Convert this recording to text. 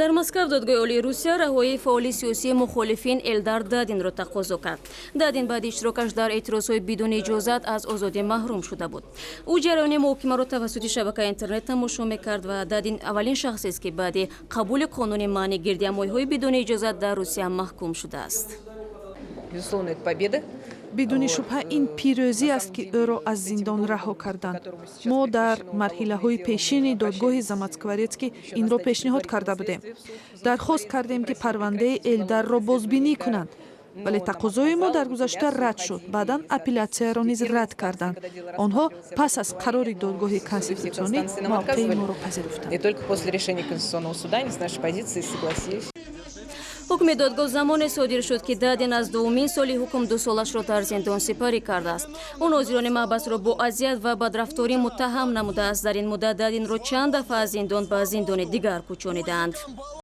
дар Маскав Додгоҳи олии Русия раҳоии фаъоли сиёсии мухолифин Элдар Дадинро тақозо кард. Дадин баъди иштирокаш дар эътирозҳои бидуни иҷозат аз озодӣ маҳрум шуда буд. ӯ ҷараёни муҳокимаро тавассути шабакаи интернет тамошо мекард ва Дадин аввалин шахсест ки баъди қабули қонуни маъни гирдиамоиҳои бидуни иҷозат дар Русия маҳкум шудааст. бидуни шубҳа ин пирӯзӣ аст ки ӯро аз зиндон раҳо карданд. мо дар марҳилаҳои пешини додгоҳи замоцкворецкӣ инро пешниҳод карда будем. дархост кардем ки парвандаи Элдарро бозбинӣ кунанд, вале тақозои мо дар гузашта рад шуд. Баъдан апелляцияро низ рад карданд. онҳо пас аз қарори додгоҳи конститутсионӣ мавқеи моро пазируфтанд. ҳукми додгоҳ замоне содир шуд ки Дадин аз дуввумин соли ҳукм 2 солашро дар зиндон сипарӣ кардааст. ӯ нозирони маҳбасро бо азият ва бадрафторӣ муттаҳам намудааст. дар ин муддат Дадинро чанд дафъа аз зиндон ба зиндони дигар кӯчонидаанд.